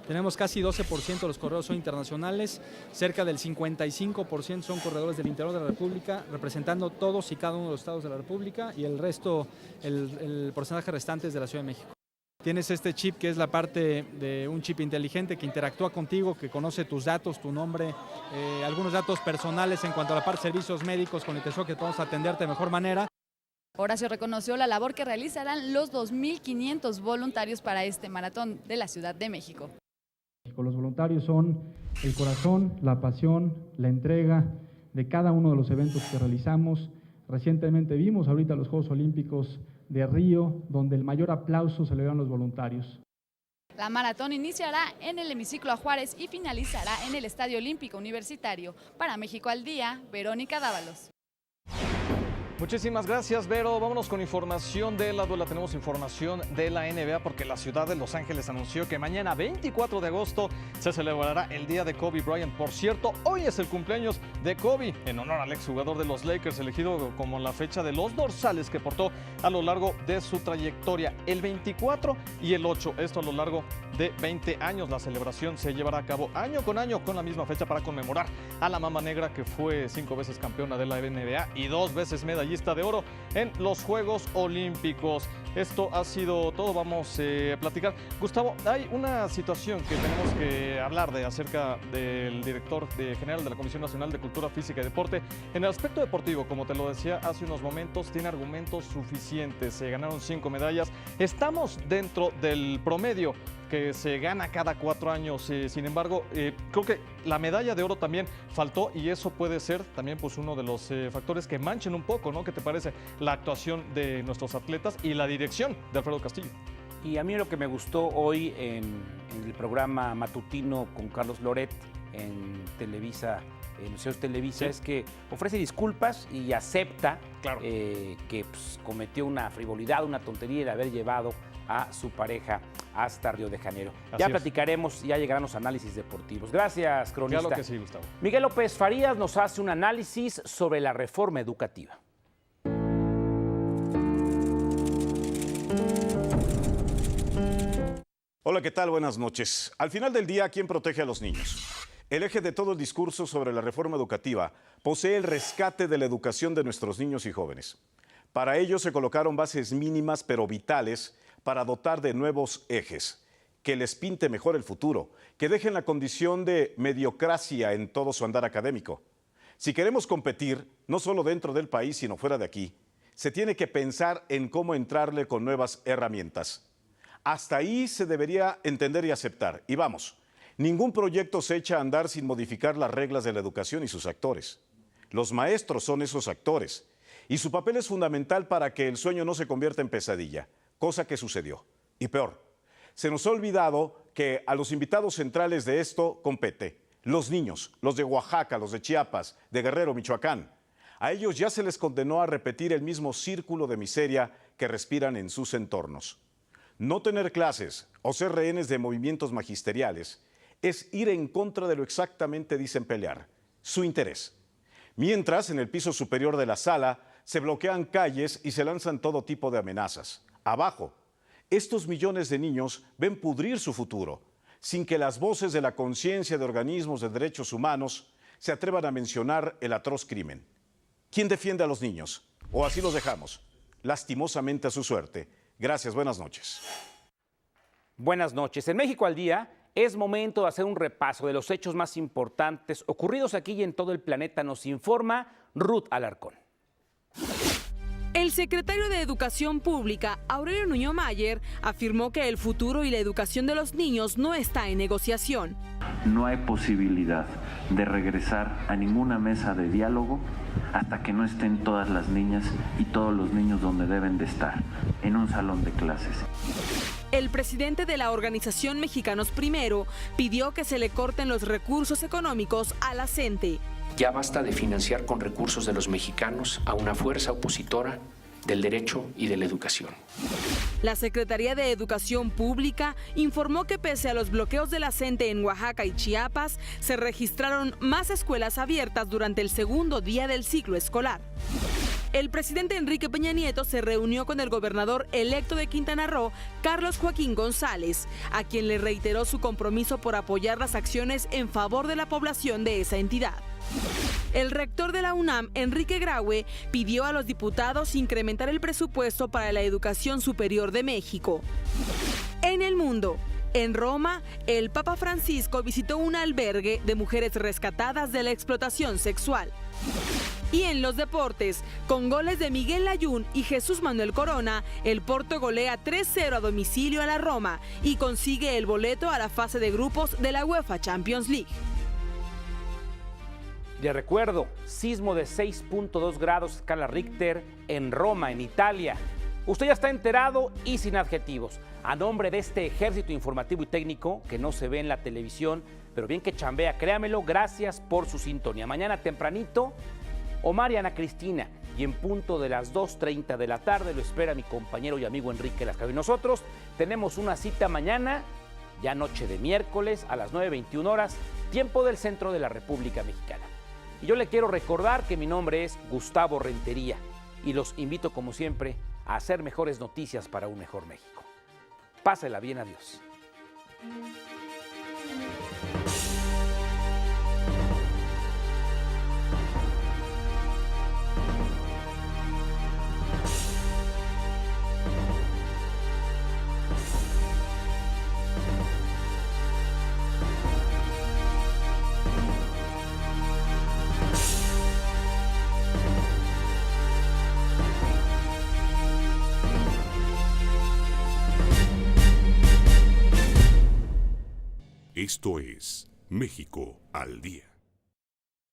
H: Tenemos casi 12% de los corredores son internacionales, cerca del 55% son corredores del interior de la República, representando todos y cada uno de los estados de la República, y el resto, el porcentaje restante es de la Ciudad de México. Tienes este chip que es la parte de un chip inteligente que interactúa contigo, que conoce tus datos, tu nombre, algunos datos personales en cuanto a la parte de servicios médicos con el que vamos a atenderte de mejor manera.
G: Horacio reconoció la labor que realizarán los 2.500 voluntarios para este maratón de la Ciudad de México.
I: Los voluntarios son el corazón, la pasión, la entrega de cada uno de los eventos que realizamos. Recientemente vimos ahorita los Juegos Olímpicos de Río, donde el mayor aplauso se le dio a los voluntarios.
G: La maratón iniciará en el hemiciclo a Juárez y finalizará en el Estadio Olímpico Universitario. Para México al Día, Verónica Dávalos.
N: Muchísimas gracias, Vero. Vámonos con información de la duela. Tenemos información de la NBA porque la ciudad de Los Ángeles anunció que mañana, 24 de agosto, se celebrará el día de Kobe Bryant. Por cierto, hoy es el cumpleaños de Kobe, en honor al exjugador de los Lakers, elegido como la fecha de los dorsales que portó a lo largo de su trayectoria, el 24 y el 8. Esto a lo largo de 20 años. La celebración se llevará a cabo año con la misma fecha para conmemorar a la Mamba Negra, que fue 5 veces campeona de la NBA y 2 veces medallista de oro en los Juegos Olímpicos. Esto ha sido todo. Vamos a platicar. Gustavo, hay una situación que tenemos que hablar acerca del director general de la Comisión Nacional de Cultura Física y Deporte. En el aspecto deportivo, como te lo decía hace unos momentos, tiene argumentos suficientes. Se ganaron 5 medallas. Estamos dentro del promedio que se gana cada 4 años. Sin embargo, creo que la medalla de oro también faltó y eso puede ser también pues uno de los factores que manchen un poco, ¿no? ¿Qué te parece la actuación de nuestros atletas y la dirección de Alfredo Castillo?
A: Y a mí lo que me gustó hoy en el programa matutino con Carlos Loret en Televisa, en Museos Televisa, es que ofrece disculpas y acepta que pues, cometió una frivolidad, una tontería de haber llevado a su pareja hasta Río de Janeiro.
N: Así
A: ya
N: es.
A: platicaremos, ya llegarán los análisis deportivos. Gracias, cronista.
N: Claro que sí, Gustavo.
A: Miguel López Farías nos hace un análisis sobre la reforma educativa.
J: Hola, ¿qué tal? Buenas noches. Al final del día, ¿quién protege a los niños? El eje de todo el discurso sobre la reforma educativa posee el rescate de la educación de nuestros niños y jóvenes. Para ello se colocaron bases mínimas pero vitales para dotar de nuevos ejes, que les pinte mejor el futuro, que dejen la condición de mediocracia en todo su andar académico. Si queremos competir, no solo dentro del país, sino fuera de aquí, se tiene que pensar en cómo entrarle con nuevas herramientas. Hasta ahí se debería entender y aceptar. Y vamos, ningún proyecto se echa a andar sin modificar las reglas de la educación y sus actores. Los maestros son esos actores. Y su papel es fundamental para que el sueño no se convierta en pesadilla, cosa que sucedió. Y peor, se nos ha olvidado que a los invitados centrales de esto compete los niños, los de Oaxaca, los de Chiapas, de Guerrero, Michoacán. A ellos ya se les condenó a repetir el mismo círculo de miseria que respiran en sus entornos. No tener clases o ser rehenes de movimientos magisteriales es ir en contra de lo exactamente dicen pelear, su interés. Mientras, en el piso superior de la sala, se bloquean calles y se lanzan todo tipo de amenazas. Abajo, estos millones de niños ven pudrir su futuro, sin que las voces de la conciencia de organismos de derechos humanos se atrevan a mencionar el atroz crimen. ¿Quién defiende a los niños? ¿O así los dejamos? Lastimosamente a su suerte. Gracias, buenas noches.
A: Buenas noches. En México al Día es momento de hacer un repaso de los hechos más importantes ocurridos aquí y en todo el planeta. Nos informa Ruth Alarcón.
K: El secretario de Educación Pública, Aurelio Nuño Mayer, afirmó que el futuro y la educación de los niños no está en negociación.
L: No hay posibilidad de regresar a ninguna mesa de diálogo hasta que no estén todas las niñas y todos los niños donde deben de estar, en un salón de clases.
K: El presidente de la organización Mexicanos Primero pidió que se le corten los recursos económicos a la CENTE.
M: Ya basta de financiar con recursos de los mexicanos a una fuerza opositora del derecho y de la educación.
K: La Secretaría de Educación Pública informó que pese a los bloqueos de la CENTE en Oaxaca y Chiapas, se registraron más escuelas abiertas durante el segundo día del ciclo escolar. El presidente Enrique Peña Nieto se reunió con el gobernador electo de Quintana Roo, Carlos Joaquín González, a quien le reiteró su compromiso por apoyar las acciones en favor de la población de esa entidad. El rector de la UNAM, Enrique Graue, pidió a los diputados incrementar el presupuesto para la educación superior de México. En el mundo, en Roma, el Papa Francisco visitó un albergue de mujeres rescatadas de la explotación sexual. Y en los deportes, con goles de Miguel Layún y Jesús Manuel Corona, el Porto golea 3-0 a domicilio a la Roma y consigue el boleto a la fase de grupos de la UEFA Champions League.
A: Les recuerdo, sismo de 6.2 grados escala Richter en Roma, en Italia. Usted ya está enterado y sin adjetivos. A nombre de este ejército informativo y técnico que no se ve en la televisión, pero bien que chambea, créamelo, gracias por su sintonía. Mañana tempranito, Omar y Ana Cristina, y en punto de las 2:30 de la tarde lo espera mi compañero y amigo Enrique Lascano. Y nosotros tenemos una cita mañana, ya noche de miércoles, a las 9:21 horas, tiempo del centro de la República Mexicana. Y yo le quiero recordar que mi nombre es Gustavo Rentería y los invito, como siempre, a hacer mejores noticias para un mejor México. Pásela bien, adiós.
O: Esto es México al Día.